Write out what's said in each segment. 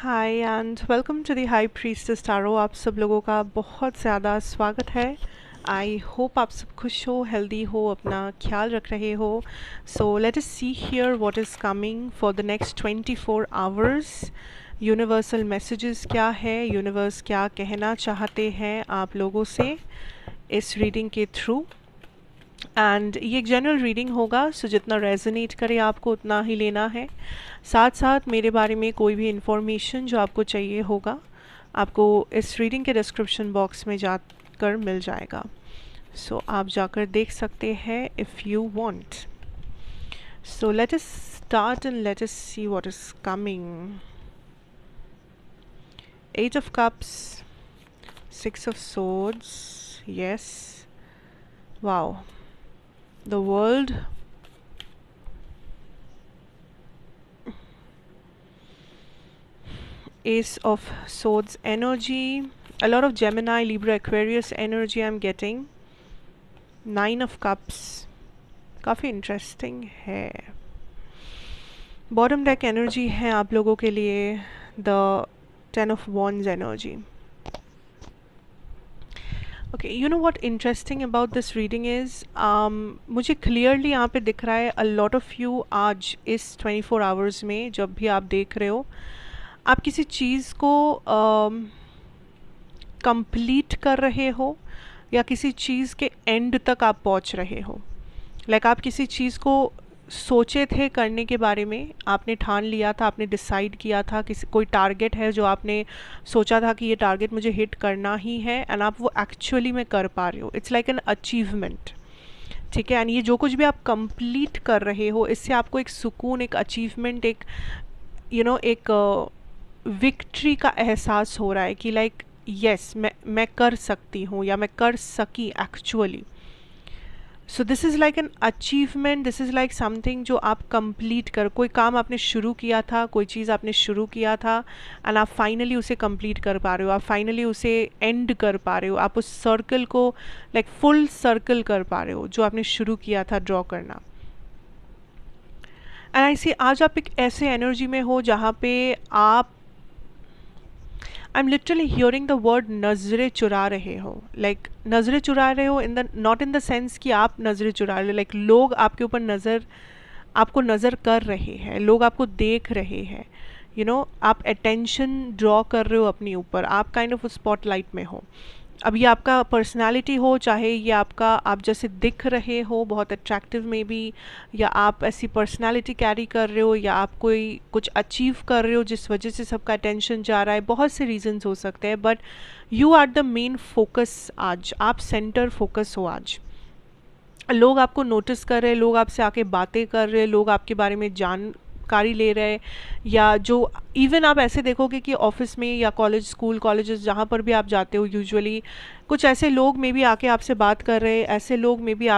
Hi and welcome to the high priestess tarot. आप सब लोगों का बहुत ज़्यादा स्वागत है। आई होप आप सब खुश हो, हेल्दी हो, अपना ख्याल रख रहे हो। So let us see here what is coming for the next 24 hours. Universal messages क्या है, यूनिवर्स क्या कहना चाहते हैं आप लोगों से इस रीडिंग के थ्रू। एंड ये एक जनरल रीडिंग होगा, सो जितना रेजोनेट करे आपको उतना ही लेना है। साथ साथ मेरे बारे में कोई भी इंफॉर्मेशन जो आपको चाहिए होगा आपको इस रीडिंग के डिस्क्रिप्शन बॉक्स में जाकर मिल जाएगा। सो आप जाकर देख सकते हैं if you want. So let us start and let us see what is coming. 8 of Cups, 6 of Swords, yes, wow, the World, Ace of Swords energy, a lot of Gemini, Libra, Aquarius energy I'm getting. 9 of Cups, काफ़ी interesting है। Bottom deck energy है आप लोगों के लिए the 10 of Wands energy. Okay, you know what interesting about this reading is मुझे clearly यहाँ पे दिख रहा है अ लॉट ऑफ यू आज इस 24 आवर्स में जब भी आप देख रहे हो आप किसी चीज़ को कंप्लीट कर रहे हो या किसी चीज़ के एंड तक आप पहुँच रहे हो। लाइक आप किसी चीज़ को सोचे थे करने के बारे में, आपने ठान लिया था, आपने डिसाइड किया था, किसी कोई टारगेट है जो आपने सोचा था कि ये टारगेट मुझे हिट करना ही है एंड आप वो एक्चुअली में कर पा रहे हो। इट्स लाइक एन अचीवमेंट, ठीक है। एंड ये जो कुछ भी आप कंप्लीट कर रहे हो इससे आपको एक सुकून, एक अचीवमेंट, एक एक विक्ट्री का एहसास हो रहा है कि लाइक यस मैं कर सकती हूँ या मैं कर सकी actually. So this is like an achievement, this is like something जो आप कंप्लीट कर, कोई काम आपने शुरू किया था, कोई चीज़ आपने शुरू किया था एंड आप फाइनली उसे कंप्लीट कर पा रहे हो, आप फाइनली उसे एंड कर पा रहे हो, आप उस सर्कल को लाइक फुल सर्कल कर पा रहे हो जो आपने शुरू किया था ड्रॉ करना। एंड आई सी आज आप एक ऐसे एनर्जी में हो जहाँ पे आप I am literally hearing the word नज़रें चुरा रहे हो। लाइक नज़रें चुरा रहे हो in the not in the sense कि आप नज़रें चुरा रहे हो, लाइक लोग आपके ऊपर आपको नज़र कर रहे हैं, लोग आपको देख रहे हैं, आप अटेंशन ड्रॉ कर रहे हो अपने ऊपर, आप काइंड ऑफ स्पॉटलाइट में हो। अब ये आपका पर्सनालिटी हो, चाहे ये आपका आप जैसे दिख रहे हो बहुत अट्रैक्टिव में भी, या आप ऐसी पर्सनालिटी कैरी कर रहे हो, या आप कोई कुछ अचीव कर रहे हो जिस वजह से सबका अटेंशन जा रहा है, बहुत से रीजंस हो सकते हैं, but you are the main focus आज, आप सेंटर फोकस हो आज। लोग आपको नोटिस कर रहे हैं, लोग आपसे आके बातें कर रहे हैं, लोग आपके बारे में जानकारी ले रहे हैं, या जो इवन आप ऐसे देखोगे कि ऑफिस में या कॉलेज, स्कूल, कॉलेजेस जहाँ पर भी आप जाते हो यूजुअली कुछ ऐसे लोग में भी आके आपसे बात कर रहे हैं, ऐसे लोग में भी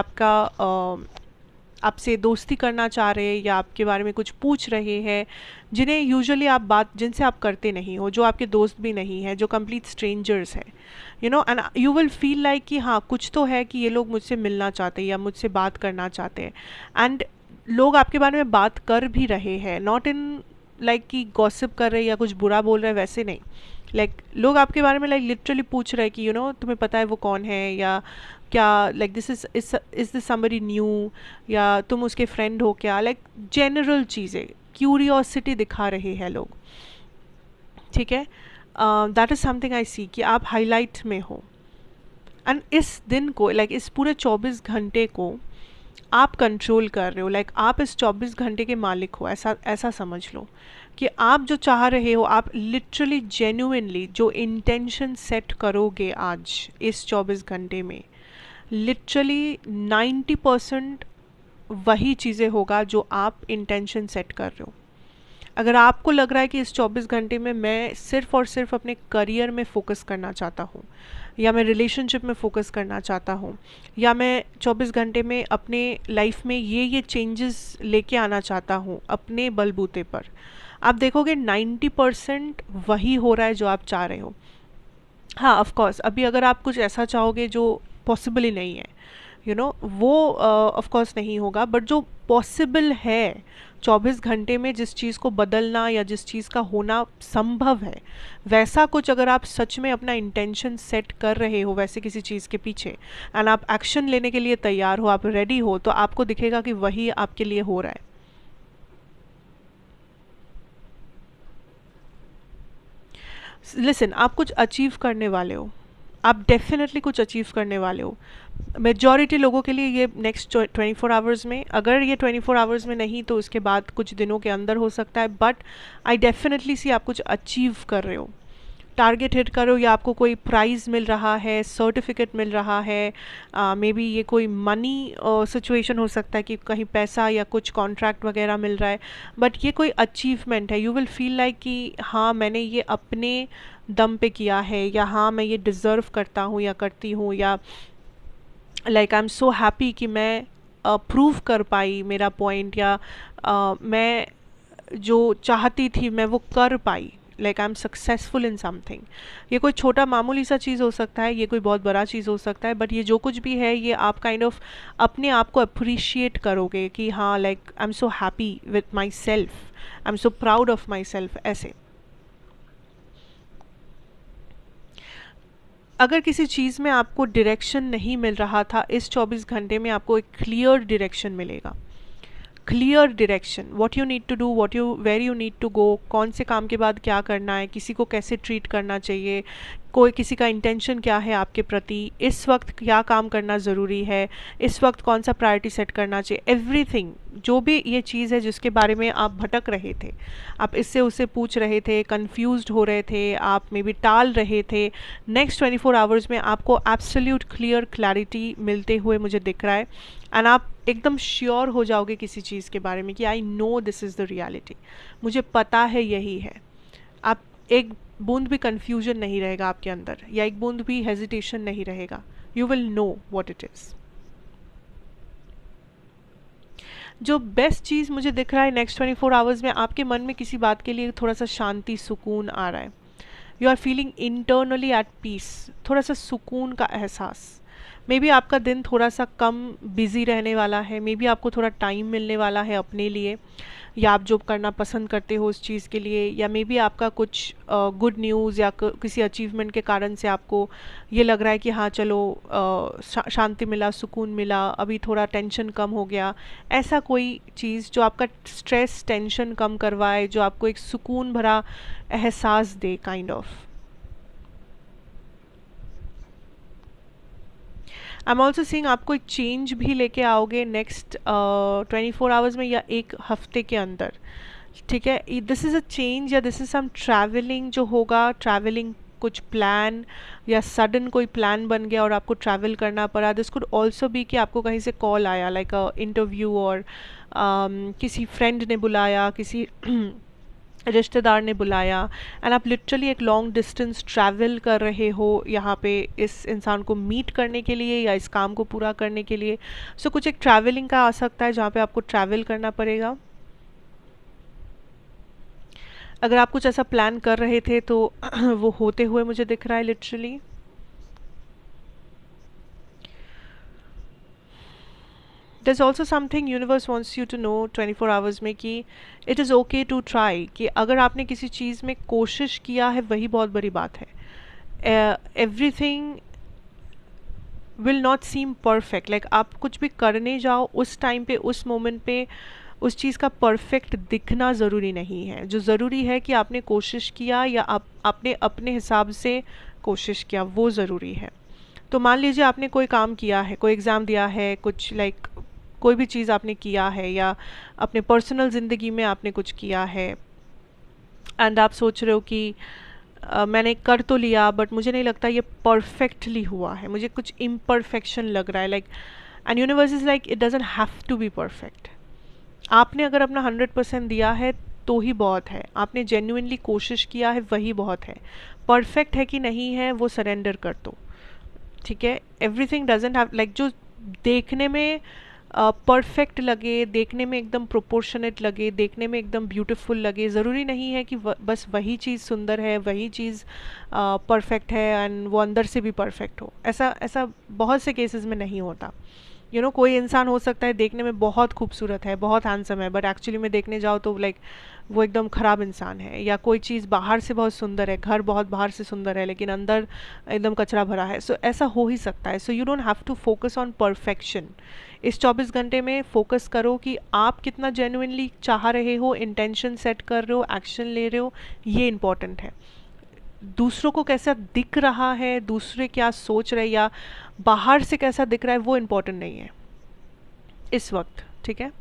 आपसे दोस्ती करना चाह रहे हैं या आपके बारे में कुछ पूछ रहे हैं जिन्हें यूजुअली जिनसे आप करते नहीं हो, जो आपके दोस्त भी नहीं है, जो कंप्लीट स्ट्रेंजर्स हैं, and you will feel like कि हाँ कुछ तो है कि ये लोग मुझसे मिलना चाहते हैं या मुझसे बात करना चाहते हैं। एंड लोग आपके बारे में बात कर भी रहे हैं, नॉट इन लाइक कि गॉसिप कर रहे हैं या कुछ बुरा बोल रहे हैं, वैसे नहीं। लोग आपके बारे में लिटरली पूछ रहे हैं कि तुम्हें पता है वो कौन है, या क्या like this is this somebody new, या तुम उसके फ्रेंड हो क्या, जनरल चीज़ें, क्यूरियोसिटी दिखा रहे हैं लोग, ठीक है। दैट इज़ समथिंग आई सी कि आप हाईलाइट में हो। एंड इस दिन को इस पूरे 24 घंटे को आप कंट्रोल कर रहे हो, आप इस 24 घंटे के मालिक हो, ऐसा समझ लो कि आप जो चाह रहे हो, आप लिटरली जेन्युइनली जो इंटेंशन सेट करोगे आज इस 24 घंटे में, लिटरली 90% वही चीज़ें होगा जो आप इंटेंशन सेट कर रहे हो। अगर आपको लग रहा है कि इस 24 घंटे में मैं सिर्फ़ और सिर्फ अपने करियर में फ़ोकस करना चाहता हूँ, या मैं रिलेशनशिप में फ़ोकस करना चाहता हूँ, या मैं 24 घंटे में अपने लाइफ में ये चेंजेस लेके आना चाहता हूँ अपने बलबूते पर, आप देखोगे 90% वही हो रहा है जो आप चाह रहे हो। हाँ, ऑफ कोर्स अभी अगर आप कुछ ऐसा चाहोगे जो पॉसिबल ही नहीं है, वो ऑफ कोर्स नहीं होगा, बट जो पॉसिबल है 24 घंटे में जिस चीज़ को बदलना या जिस चीज़ का होना संभव है, वैसा कुछ अगर आप सच में अपना इंटेंशन सेट कर रहे हो वैसे किसी चीज़ के पीछे, एंड आप एक्शन लेने के लिए तैयार हो, आप रेडी हो, तो आपको दिखेगा कि वही आपके लिए हो रहा है। लिसन, आप कुछ अचीव करने वाले हो, आप डेफिनेटली कुछ अचीव करने वाले हो। मेजॉरिटी लोगों के लिए ये नेक्स्ट 24 आवर्स में, अगर ये 24 आवर्स में नहीं तो उसके बाद कुछ दिनों के अंदर हो सकता है, बट आई डेफिनेटली सी आप कुछ अचीव कर रहे हो, टारगेट हिट करो, या आपको कोई प्राइज़ मिल रहा है, सर्टिफिकेट मिल रहा है, मे बी ये कोई मनी सिचुएशन हो सकता है कि कहीं पैसा या कुछ कॉन्ट्रैक्ट वगैरह मिल रहा है, बट ये कोई अचीवमेंट है। यू विल फील लाइक कि हाँ मैंने ये अपने दम पे किया है, या हाँ मैं ये डिज़र्व करता हूँ या करती हूँ, या like I am so happy कि मैं प्रूव कर पाई मेरा पॉइंट, या मैं जो चाहती थी मैं वो कर पाई, like I am successful in something. ये कोई छोटा मामूली सा चीज़ हो सकता है, ये कोई बहुत बड़ा चीज़ हो सकता है, बट ये जो कुछ भी है ये आप काइंड ऑफ अपने आप को अप्रिशिएट करोगे कि हाँ like I am so happy with my self, I am so proud of my self. ऐसे अगर किसी चीज़ में आपको डायरेक्शन नहीं मिल रहा था, इस 24 घंटे में आपको एक क्लियर डायरेक्शन मिलेगा। Clear direction, what you need to do, what you where you need to go, कौन से काम के बाद क्या करना है, किसी को कैसे ट्रीट करना चाहिए, कोई किसी का इंटेंशन क्या है आपके प्रति, इस वक्त क्या काम करना ज़रूरी है, इस वक्त कौन सा प्रायोरिटी सेट करना चाहिए, एवरीथिंग। जो भी ये चीज़ है जिसके बारे में आप भटक रहे थे, आप इससे उससे पूछ रहे थे, कंफ्यूज्ड हो रहे थे, आप मे बी टाल रहे थे, नेक्स्ट 24 आवर्स में आपको एब्सोल्यूट क्लियर क्लैरिटी मिलते हुए मुझे दिख रहा है, एंड आप एकदम श्योर हो जाओगे किसी चीज़ के बारे में कि I know this is the reality, मुझे पता है यही है। आप एक बूंद भी कन्फ्यूजन नहीं रहेगा आपके अंदर, या एक बूंद भी हेजिटेशन नहीं रहेगा, you will know what it is. जो बेस्ट चीज़ मुझे दिख रहा है नेक्स्ट 24 आवर्स में, आपके मन में किसी बात के लिए थोड़ा सा शांति सुकून आ रहा है, you are feeling internally at peace, थोड़ा सा सुकून का एहसास। मे बी आपका दिन थोड़ा सा कम बिजी रहने वाला है, मे बी आपको थोड़ा टाइम मिलने वाला है अपने लिए, या आप जो करना पसंद करते हो उस चीज़ के लिए, या मे बी आपका कुछ गुड न्यूज़ या किसी अचीवमेंट के कारण से आपको ये लग रहा है कि हाँ चलो शांति मिला, सुकून मिला, अभी थोड़ा टेंशन कम हो गया। ऐसा कोई चीज़ जो आपका स्ट्रेस टेंशन कम करवाए, जो आपको एक सुकून भरा एहसास they kind of. I am also seeing आपको एक चेंज भी लेके आओगे नेक्स्ट 24 आवर्स में या एक हफ्ते के अंदर, ठीक है। दिस इज़ अ चेंज या दिस इज़ सम ट्रैवलिंग जो होगा, ट्रैवलिंग कुछ प्लान या सडन कोई प्लान बन गया और आपको ट्रैवल करना पड़ा। दिस कुड ऑल्सो बी कि आपको कहीं से कॉल आया लाइक अ इंटरव्यू, और किसी फ्रेंड ने बुलाया, किसी रिश्तेदार ने बुलाया, एंड आप लिटरली एक लॉन्ग डिस्टेंस ट्रैवल कर रहे हो यहाँ पे इस इंसान को मीट करने के लिए या इस काम को पूरा करने के लिए। सो कुछ एक ट्रैवलिंग का आ सकता है जहाँ पे आपको ट्रैवल करना पड़ेगा। अगर आप कुछ ऐसा प्लान कर रहे थे तो वो होते हुए मुझे दिख रहा है literally. There's also something universe wants you to know 24 hours में कि it is okay to try, कि अगर आपने किसी चीज़ में कोशिश किया है वही बहुत बड़ी बात है। Everything will not seem perfect, like आप कुछ भी करने जाओ उस टाइम पे, उस मोमेंट पे उस चीज़ का परफेक्ट दिखना ज़रूरी नहीं है। जो ज़रूरी है कि आपने कोशिश किया या आपने अपने हिसाब से कोशिश किया, वो ज़रूरी है। तो मान लीजिए आपने कोई काम किया है, कोई एग्ज़ाम दिया है, कुछ लाइक कोई भी चीज़ आपने किया है, या अपने पर्सनल ज़िंदगी में आपने कुछ किया है, एंड आप सोच रहे हो कि मैंने कर तो लिया बट मुझे नहीं लगता ये परफेक्टली हुआ है, मुझे कुछ इम्परफेक्शन लग रहा है, like and universe is like it doesn't have to be perfect. आपने अगर अपना 100% दिया है तो ही बहुत है, आपने जेन्युइनली कोशिश किया है वही बहुत है। परफेक्ट है कि नहीं है वो सरेंडर कर दो, ठीक है। एवरीथिंग डजंट हैव लाइक जो देखने में परफेक्ट लगे, देखने में एकदम प्रोपोर्शनेट लगे, देखने में एकदम ब्यूटीफुल लगे, ज़रूरी नहीं है कि बस वही चीज़ सुंदर है, वही चीज़ परफेक्ट है एंड वो अंदर से भी परफेक्ट हो। ऐसा ऐसा बहुत से केसेस में नहीं होता। कोई इंसान हो सकता है देखने में बहुत खूबसूरत है, बहुत हैंडसम है, बट एक्चुअली में देखने जाओ तो लाइक वो एकदम ख़राब इंसान है। या कोई चीज़ बाहर से बहुत सुंदर है, घर बहुत बाहर से सुंदर है, लेकिन अंदर एकदम कचरा भरा है। सो ऐसा हो ही सकता है। So you don't have to focus on perfection. इस 24 घंटे में फोकस करो कि आप कितना जेन्युइनली चाह रहे हो, इंटेंशन सेट कर रहे हो, एक्शन ले रहे हो, ये इंपॉर्टेंट है। दूसरों को कैसा दिख रहा है, दूसरे क्या सोच रहे, या बाहर से कैसा दिख रहा है, वो इम्पोर्टेंट नहीं है इस वक्त। ठीक है।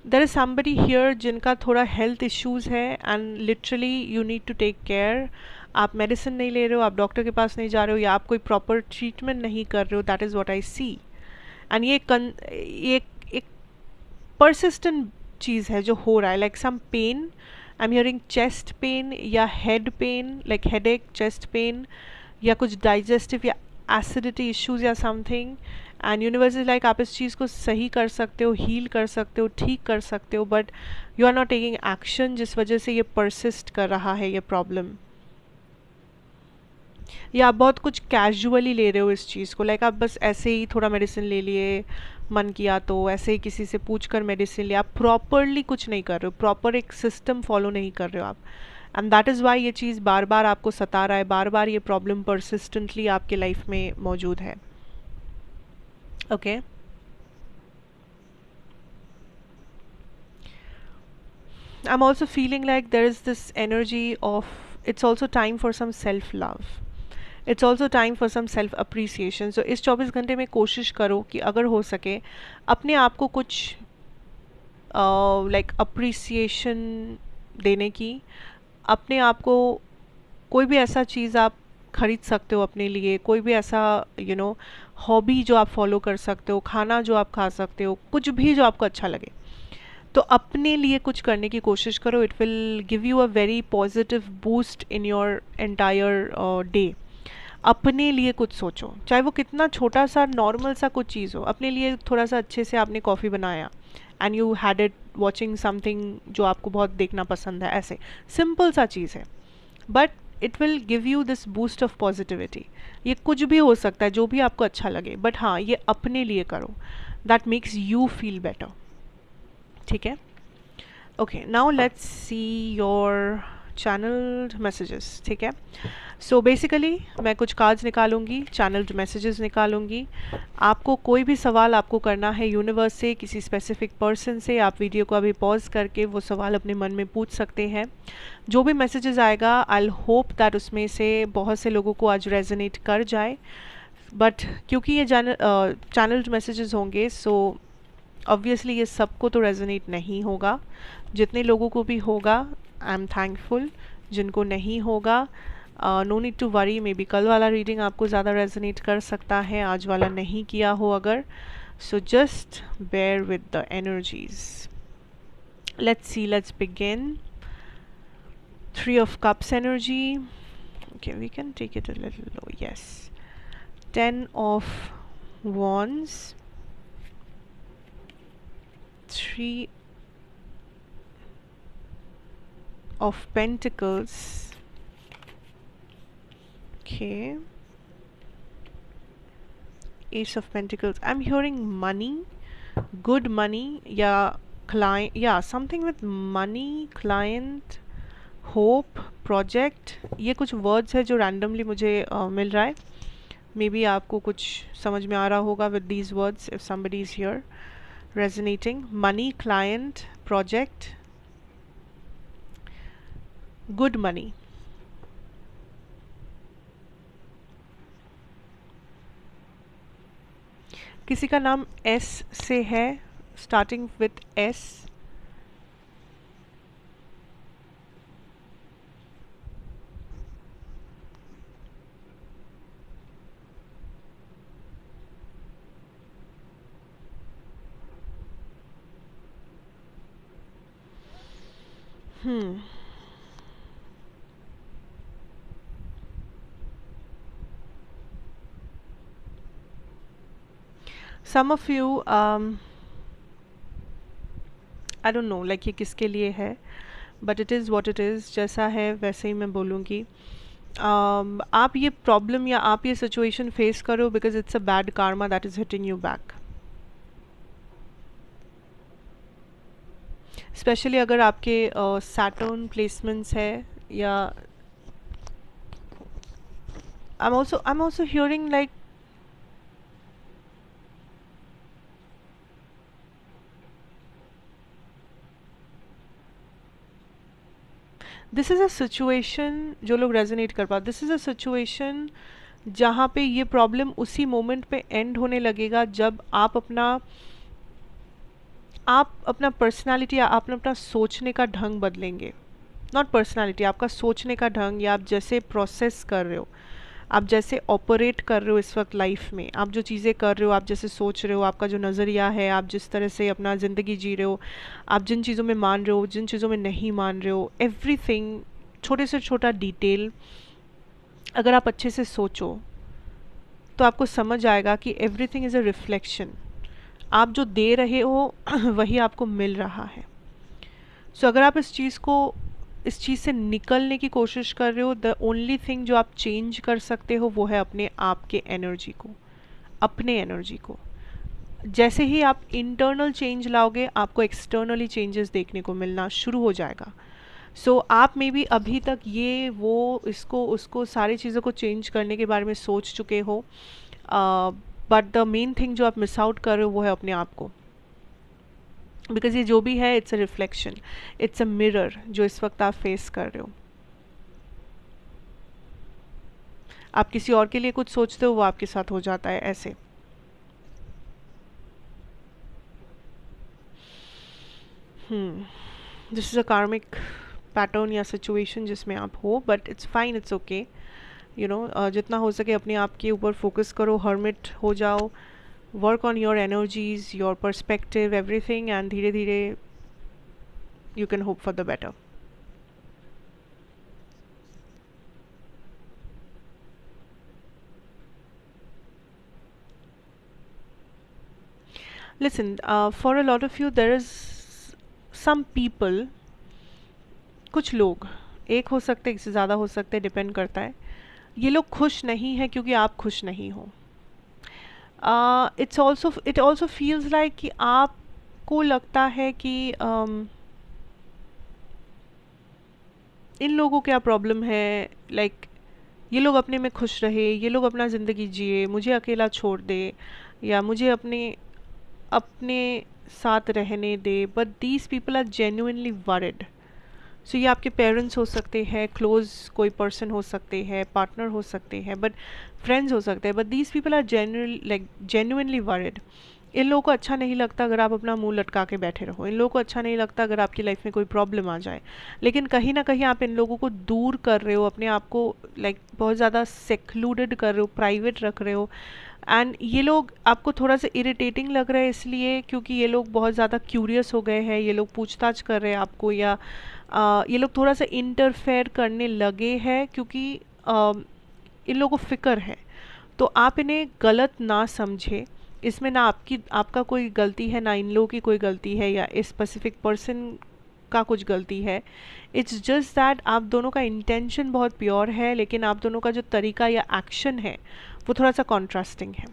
देर इज समबडी हियर जिनका थोड़ा हेल्थ इश्यूज है and literally you need to take care. आप मेडिसिन नहीं ले रहे हो, आप डॉक्टर के पास नहीं जा रहे हो, या आप कोई प्रॉपर ट्रीटमेंट नहीं कर रहे हो। That is what I see. And ये एक परसिस्टेंट चीज़ है जो हो रहा है। Like some pain, I am hearing chest pain या head pain, like headache, chest pain, या कुछ डाइजेस्टिव या एसिडिटी इश्यूज या something. And universe is like आप इस चीज़ को सही कर सकते हो, हील कर सकते हो, ठीक कर सकते हो, but you are not taking action, जिस वजह से ये परसिस्ट कर रहा है ये प्रॉब्लम। या आप बहुत कुछ कैजुअली ले रहे हो इस चीज़ को। लाइक आप बस ऐसे ही थोड़ा मेडिसिन ले लिए, मन किया तो ऐसे ही किसी से पूछ कर मेडिसिन लिया। आप प्रॉपरली कुछ नहीं कर रहे हो, प्रॉपर एक सिस्टम फॉलो नहीं कर रहे हो आप। एंड दैट इज़ वाई ये चीज़ बार बार आपको सता रहा है, बार बार ये प्रॉब्लम परसिस्टेंटली आपके लाइफ में मौजूद है। Okay. I'm also feeling like there is this energy of it's also time for some self love. It's also time for some self appreciation. So इस 24 घंटे में कोशिश करो कि अगर हो सके अपने आप को कुछ लाइक अप्रिसिएशन देने की। अपने आप को कोई भी ऐसा चीज़ आप खरीद सकते हो अपने लिए, कोई भी ऐसा हॉबी जो आप फॉलो कर सकते हो, खाना जो आप खा सकते हो, कुछ भी जो आपको अच्छा लगे, तो अपने लिए कुछ करने की कोशिश करो। It will give you a very positive boost in your entire day. अपने लिए कुछ सोचो, चाहे वो कितना छोटा सा नॉर्मल सा कुछ चीज़ हो। अपने लिए थोड़ा सा अच्छे से आपने कॉफ़ी बनाया and you had it watching something जो आपको बहुत देखना पसंद है, ऐसे सिंपल सा चीज़ है, but it will give you this boost of positivity. ये कुछ भी हो सकता है जो भी आपको अच्छा लगे, बट हाँ, ये अपने लिए करो। That makes you feel better. ठीक है। Okay, now let's see your channelled messages. ठीक है। सो बेसिकली मैं कुछ कार्ड्स निकालूंगी, चैनल्ड मैसेजेस निकालूंगी। आपको कोई भी सवाल आपको करना है यूनिवर्स से, किसी स्पेसिफिक पर्सन से, आप वीडियो को अभी पॉज करके वो सवाल अपने मन में पूछ सकते हैं। जो भी मैसेजेस आएगा, आई होप दैट उसमें से बहुत से लोगों को आज रेजोनेट कर जाए। बट क्योंकि ये चैनल्ड मैसेजेस होंगे, सो ऑब्वियसली ये सबको तो रेजोनेट नहीं होगा। जितने लोगों को भी होगा, आई एम थैंकफुल। जिनको नहीं होगा, no need to worry. Maybe कल वाला रीडिंग आपको ज़्यादा रेजोनेट कर सकता है, आज वाला नहीं किया हो अगर। So just bear with the energies. Let's see, let's begin. 3 of Cups energy. Okay, we can take it a little low. Yes. 10 of Wands. 3 of Pentacles. Okay. Ace of Pentacles. I'm hearing money, good money, yeah, client, yeah, something with money, client, hope, project. ये कुछ words है जो randomly मुझे मिल रहा है। May be आपको कुछ समझ में आ रहा होगा with these words if somebody is here resonating. Money, client, project, good money. किसी का नाम एस से है, starting with S. Some of you, I don't know, like ये किसके लिए है, but it is what it is। जैसा है वैसे ही मैं बोलूँगी। आप ये प्रॉब्लम या आप ये सिचुएशन फेस कर रहे हो because it's a bad karma that is hitting you back. Especially अगर आपके सैटर्न प्लेसमेंट्स है, या I'm also hearing like this is a situation, जो लोग रेजोनेट कर पा, दिस इज़ अ सिचुएशन जहाँ पे ये प्रॉब्लम उसी मोमेंट पे एंड होने लगेगा जब आप अपना पर्सनालिटी या आप अपना सोचने का ढंग बदलेंगे। नॉट पर्सनालिटी, आपका सोचने का ढंग, या आप जैसे प्रोसेस कर रहे हो, आप जैसे ऑपरेट कर रहे हो इस वक्त लाइफ में, आप जो चीज़ें कर रहे हो, आप जैसे सोच रहे हो, आपका जो नज़रिया है, आप जिस तरह से अपना ज़िंदगी जी रहे हो, आप जिन चीज़ों में मान रहे हो, जिन चीज़ों में नहीं मान रहे हो, एवरीथिंग, छोटे से छोटा डिटेल अगर आप अच्छे से सोचो तो आपको समझ आएगा कि एवरीथिंग इज़ अ रिफ्लेक्शन। आप जो दे रहे हो वही आपको मिल रहा है। सो अगर आप इस चीज़ से निकलने की कोशिश कर रहे हो, द ओनली थिंग जो आप चेंज कर सकते हो वो है अपने आप के एनर्जी को, अपने एनर्जी को। जैसे ही आप इंटरनल चेंज लाओगे, आपको एक्सटर्नली चेंजेस देखने को मिलना शुरू हो जाएगा। सो आप में भी अभी तक ये वो इसको उसको सारी चीज़ों को चेंज करने के बारे में सोच चुके हो, बट द मेन थिंग जो आप मिस आउट कर रहे हो वो है अपने आप को। बिकॉज ये जो भी है, it's a reflection, it's a mirror जो इस वक्त आप फेस कर रहे हो। आप किसी और के लिए कुछ सोचते हो, वो आपके साथ हो जाता है ऐसे। दिस इज़ अ कार्मिक पैटर्न या सिचुएशन जिसमें आप हो, but it's fine, it's okay. You know, जितना हो सके अपने आप के ऊपर फोकस करो, हर्मिट हो जाओ, work on your energies, your perspective, everything, and धीरे धीरे you can hope for the better. Listen, for a lot of you, there is some people, कुछ लोग, एक हो सकते हैं, इससे ज़्यादा हो सकते हैं, डिपेंड करता है। ये लोग खुश नहीं है क्योंकि आप खुश नहीं हो। इट ऑल्सो फील्स लाइक कि आपको लगता है कि इन लोगों क्या प्रॉब्लम है, लाइक ये लोग अपने में खुश रहे, ये लोग अपना ज़िंदगी जिए, मुझे अकेला छोड़ दे, या मुझे अपने अपने साथ रहने दे। But these people are genuinely worried. So ये आपके पेरेंट्स हो सकते हैं, क्लोज कोई पर्सन हो सकते हैं, पार्टनर हो सकते हैं, बट फ्रेंड्स हो सकते हैं, but these people are genuinely worried. इन लोगों को अच्छा नहीं लगता अगर आप अपना मुंह लटका के बैठे रहो, इन लोगों को अच्छा नहीं लगता अगर आपकी लाइफ में कोई प्रॉब्लम आ जाए, लेकिन कहीं ना कहीं आप इन लोगों को दूर कर रहे हो, अपने आप को बहुत ज़्यादा सेक्लूडेड कर रहे हो, प्राइवेट रख रहे हो। एंड ये लोग आपको थोड़ा सा इरिटेटिंग लग रहा है इसलिए क्योंकि ये लोग बहुत ज़्यादा क्यूरियस हो गए हैं, ये लोग पूछताछ कर रहे हैं आपको, या ये लोग थोड़ा सा इंटरफेयर करने लगे हैं क्योंकि इन लोगों को फ़िक्र है। तो आप इन्हें गलत ना समझे, इसमें ना आपका कोई गलती है, ना इन लोगों की कोई गलती है, या इस स्पेसिफिक पर्सन का कुछ गलती है। इट्स जस्ट दैट आप दोनों का इंटेंशन बहुत प्योर है, लेकिन आप दोनों का जो तरीका या एक्शन है वो थोड़ा सा कॉन्ट्रास्टिंग है।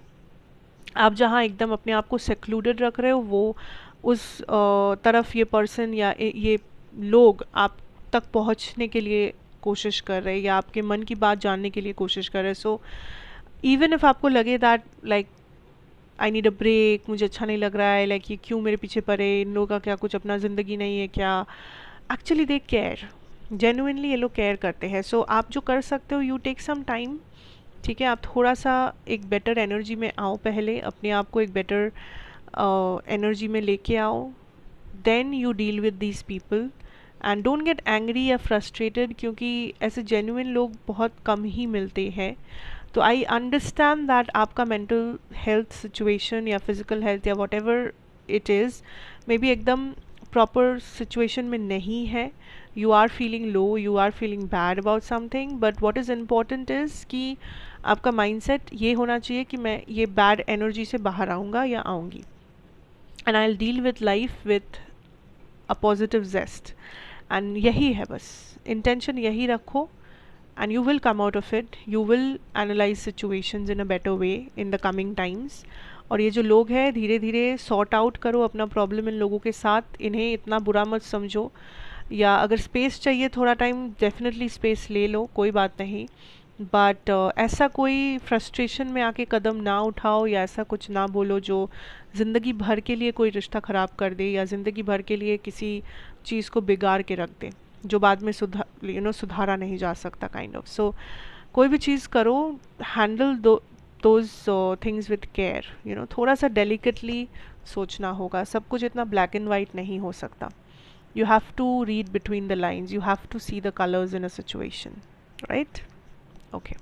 आप जहाँ एकदम अपने आप को सेक्लूडेड रख रहे हो, वो उस तरफ ये पर्सन या ये लोग आप तक पहुँचने के लिए कोशिश कर रहे हैं, या आपके मन की बात जानने के लिए कोशिश कर रहे हैं। सो इवन इफ़ आपको लगे that like I need a break, मुझे अच्छा नहीं लग रहा है, लाइक ये क्यों मेरे पीछे पड़े, इन लोगों का क्या कुछ अपना ज़िंदगी नहीं है क्या, एक्चुअली दे केयर, जेन्युइनली ये लोग केयर करते हैं। सो आप जो कर सकते हो, यू टेक सम टाइम, ठीक है, आप थोड़ा सा एक बेटर एनर्जी में आओ, पहले अपने आप को एक बेटर एनर्जी में लेके आओ, then you deal with these people, and don't get angry या फ्रस्ट्रेटेड, क्योंकि ऐसे जेन्युइन लोग बहुत कम ही मिलते हैं। तो आई अंडरस्टैंड दैट आपका मेंटल हेल्थ सिचुएशन या फिज़िकल हेल्थ या whatever it is maybe एकदम प्रॉपर सिचुएशन में नहीं है, you are feeling low, you are feeling bad about something, but what is important is कि आपका mindset ये होना चाहिए कि मैं ये बैड एनर्जी से बाहर आऊँगा या आऊँगी, and I will deal with life with a positive zest. And यही है बस, इंटेंशन यही रखो, and you will come out of it. You will analyze situations in a better way in the coming times. और ये जो लोग हैं, धीरे धीरे सॉर्ट आउट करो अपना प्रॉब्लम इन लोगों के साथ, इन्हें इतना बुरा मत समझो, या अगर स्पेस चाहिए थोड़ा टाइम, डेफिनेटली स्पेस ले लो, कोई बात नहीं, बट ऐसा कोई फ्रस्ट्रेशन में आके कदम ना उठाओ, या ऐसा कुछ ना बोलो जो ज़िंदगी भर के लिए कोई रिश्ता ख़राब कर दे, या ज़िंदगी भर के लिए किसी चीज़ को बिगाड़ के रख दे जो बाद में सुधारा नहीं जा सकता, काइंड ऑफ। सो कोई भी चीज़ करो, handle those things with care, थोड़ा सा डेलिकेटली सोचना होगा, सब कुछ इतना ब्लैक एंड वाइट नहीं हो सकता। You have to read between the lines, you have to see the colors in a situation, right? Okay.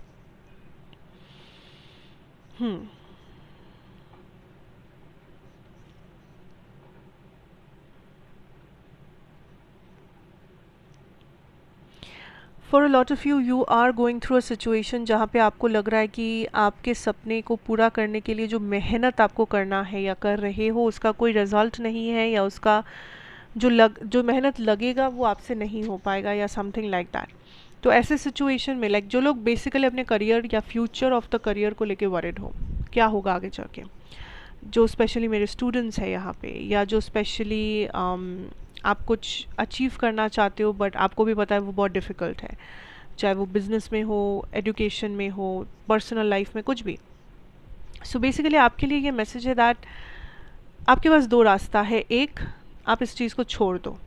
For a lot of you, you are going through a situation जहाँ पे आपको लग रहा है कि आपके सपने को पूरा करने के लिए जो मेहनत आपको करना है या कर रहे हो, उसका कोई रिजल्ट नहीं है, या उसका जो मेहनत लगेगा वो आपसे नहीं हो पाएगा, या समथिंग लाइक दैट। तो ऐसे सिचुएशन में जो लोग बेसिकली अपने करियर या फ्यूचर ऑफ द करियर को लेके वरिड हो, क्या होगा आगे चल के, जो स्पेशली मेरे स्टूडेंट्स हैं यहाँ पे, या जो स्पेशली आप कुछ अचीव करना चाहते हो बट आपको भी पता है वो बहुत डिफ़िकल्ट है, चाहे वो बिज़नेस में हो, एजुकेशन में हो, पर्सनल लाइफ में, कुछ भी। सो बेसिकली आपके लिए ये मैसेज है दैट आपके पास दो रास्ता है। एक, आप इस चीज़ को छोड़ दो,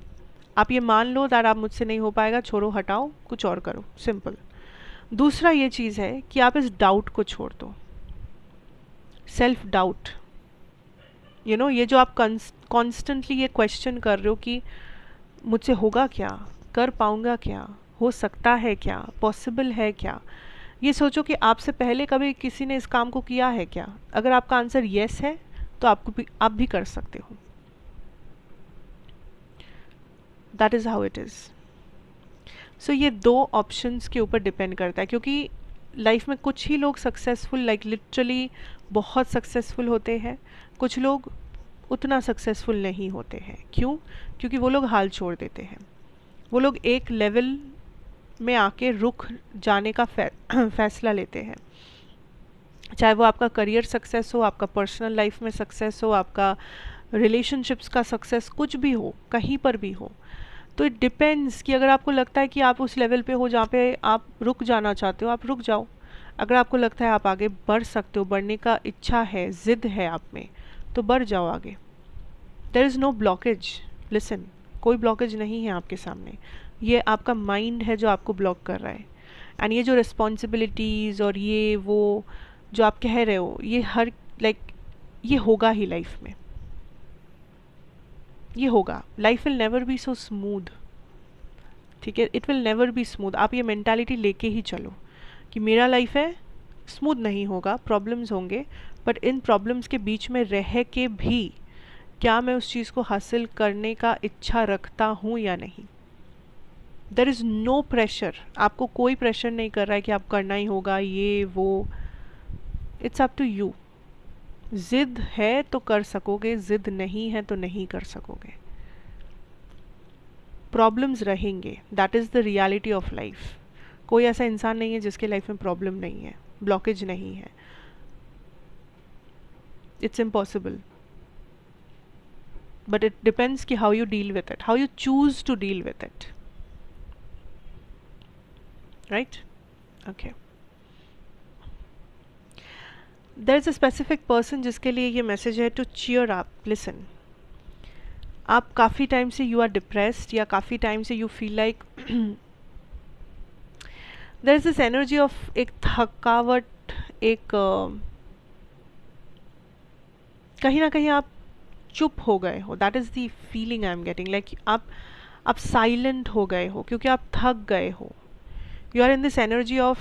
आप ये मान लो दैट आप मुझसे नहीं हो पाएगा, छोड़ो, हटाओ, कुछ और करो, सिंपल। दूसरा ये चीज़ है कि आप इस डाउट को छोड़ दो, सेल्फ डाउट, ये जो आप कॉन्स्टेंटली ये क्वेश्चन कर रहे हो कि मुझसे होगा क्या, कर पाऊँगा क्या, हो सकता है क्या, पॉसिबल है क्या, ये सोचो कि आपसे पहले कभी किसी ने इस काम को किया है क्या। अगर आपका आंसर येस है तो आप भी कर सकते हो। That is how it is. So ये दो ऑप्शंस के ऊपर डिपेंड करता है, क्योंकि लाइफ में कुछ ही लोग सक्सेसफुल, लिटरली बहुत सक्सेसफुल होते हैं, कुछ लोग उतना सक्सेसफुल नहीं होते हैं। क्यों? क्योंकि वो लोग हाल छोड़ देते हैं, वो लोग एक लेवल में आके रुक जाने का फैसला लेते हैं। चाहे वो आपका करियर सक्सेस हो, आपका पर्सनल लाइफ में सक्सेस हो, आपका रिलेशनशिप्स का सक्सेस, कुछ भी हो, कहीं पर भी हो। तो इट डिपेंड्स कि अगर आपको लगता है कि आप उस लेवल पे हो जहाँ पे आप रुक जाना चाहते हो, आप रुक जाओ। अगर आपको लगता है आप आगे बढ़ सकते हो, बढ़ने का इच्छा है, ज़िद है आप में, तो बढ़ जाओ आगे। There is no blockage. Listen, कोई ब्लॉकेज नहीं है आपके सामने, ये आपका माइंड है जो आपको ब्लॉक कर रहा है। एंड ये जो रिस्पॉन्सिबिलिटीज़ और ये वो जो आप कह रहे हो, ये हर ये होगा ही लाइफ में, ये होगा। Life will never be so smooth, ठीक है, it will never be smooth. आप ये मेंटालिटी लेके ही चलो कि मेरा लाइफ है, स्मूथ नहीं होगा, प्रॉब्लम्स होंगे, बट इन प्रॉब्लम्स के बीच में रह के भी क्या मैं उस चीज़ को हासिल करने का इच्छा रखता हूँ या नहीं। देयर इज़ नो प्रेशर, आपको कोई प्रेशर नहीं कर रहा है कि आप करना ही होगा ये वो, इट्स अप टू यू। ज़िद है तो कर सकोगे, ज़िद नहीं है तो नहीं कर सकोगे। प्रॉब्लम्स रहेंगे, that is the reality of life. कोई ऐसा इंसान नहीं है जिसके लाइफ में प्रॉब्लम नहीं है, ब्लॉकेज नहीं है, it's impossible. But it depends कि how you deal with it, how you choose to deal with it, right? Okay, there is a specific person जिसके लिए ये मैसेज है, टू चीयर अप। लिसन, आप काफ़ी टाइम से यू आर डिप्रेस्ड, या काफ़ी टाइम से you feel like there is this energy of एक थकावट, एक कहीं ना कहीं आप चुप हो गए हो। That is the feeling I am getting, like आप साइलेंट हो गए हो क्योंकि आप थक गए हो। You are in this energy of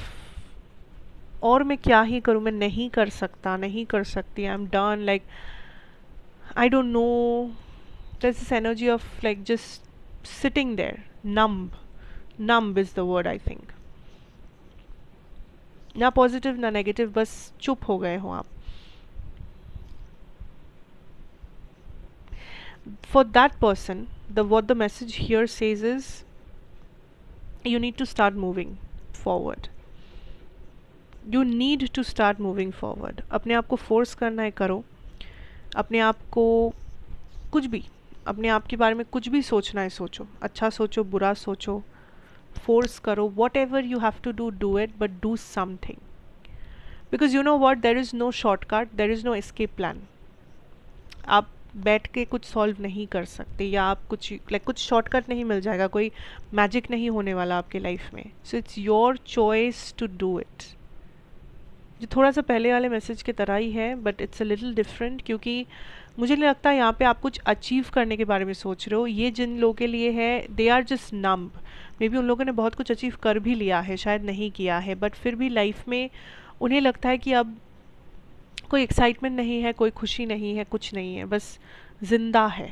और मैं क्या ही करूँ, मैं नहीं कर सकता, नहीं कर सकती, I am done, like I don't know. There is this energy of just sitting there, numb is the word I think, ना पॉजिटिव ना नेगेटिव, बस चुप हो गए हो आप। For that person, what the message here says is you need to start moving forward, you need to start moving forward. अपने आप को फोर्स करना है, करो। अपने आप को कुछ भी, अपने आप के बारे में कुछ भी सोचना है सोचो, अच्छा सोचो, बुरा सोचो, फोर्स करो, whatever you have to do it, but do something. Because you know what, there is no shortcut, there is no escape plan. आप बैठ के कुछ सॉल्व नहीं कर सकते, या आप कुछ शॉर्टकट नहीं मिल जाएगा, कोई मैजिक नहीं होने वाला आपके लाइफ में। So it's your choice to do it. जो थोड़ा सा पहले वाले मैसेज की तरह ही है, but it's a little different, क्योंकि मुझे नहीं लगता यहाँ पे आप कुछ अचीव करने के बारे में सोच रहे हो। ये जिन लोगों के लिए है, they are just numb. Maybe उन लोगों ने बहुत कुछ अचीव कर भी लिया है, शायद नहीं किया है, बट फिर भी लाइफ में उन्हें लगता है कि अब कोई एक्साइटमेंट नहीं है, कोई खुशी नहीं है, कुछ नहीं है, बस जिंदा है।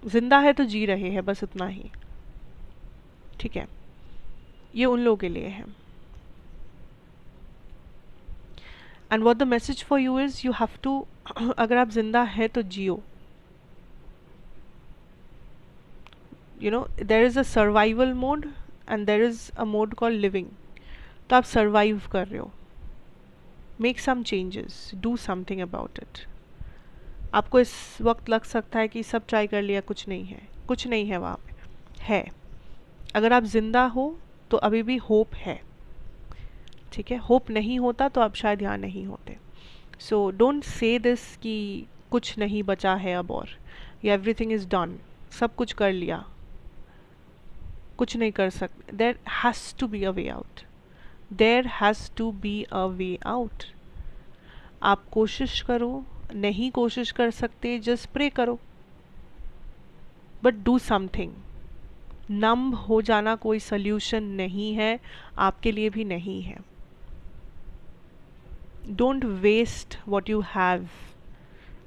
जिंदा है तो जी रहे हैं, बस उतना ही। ठीक है, ये उन लोगों के लिए है। And what the message for you is, you have to, अगर आप जिंदा है तो जियो। You know, there is a survival mode and there is a mode called living. तो आप सर्वाइव कर रहे हो, make some changes, do something about it. आपको इस वक्त लग सकता है कि सब ट्राई कर लिया, कुछ नहीं है, कुछ नहीं है वहाँ पे, है। अगर आप जिंदा हो तो अभी भी होप है। ठीक है, होप नहीं होता तो आप शायद यहाँ नहीं होते। सो डोंट से दिस कि कुछ नहीं बचा है अब, और या एवरीथिंग इज़ डन, सब कुछ कर लिया, कुछ नहीं कर सकते। There has to be a way out, there has to be a way out. आप कोशिश करो, नहीं कोशिश कर सकते, जस्ट प्रे करो, बट डू समथिंग। नम्ब हो जाना कोई सल्यूशन नहीं है, आपके लिए भी नहीं है। Don't waste what you have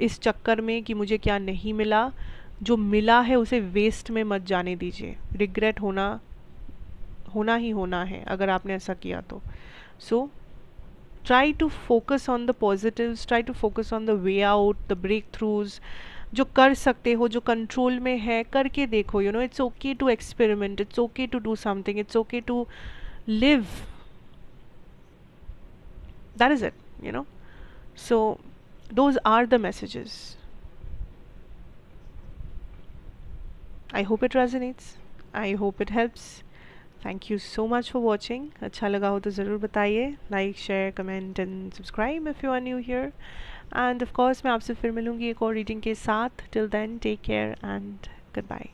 इस चक्कर में कि मुझे क्या नहीं मिला। जो मिला है उसे वेस्ट में मत जाने दीजिए। रिग्रेट होना ही होना है अगर आपने ऐसा किया तो। So try to focus on the positives, try to focus on the way out, the breakthroughs. जो कर सकते हो, जो कंट्रोल में है, करके देखो। You know, it's okay to experiment, it's okay to do something, it's okay to live. That is it, you know. So those are the messages. I hope it resonates, I hope it helps. Thank you so much for watching. अच्छा लगा हो तो ज़रूर बताइए, like, share, comment and subscribe if you are new here. And of course मैं आपसे फिर मिलूँगी एक और रीडिंग के साथ। Till then take care and good bye.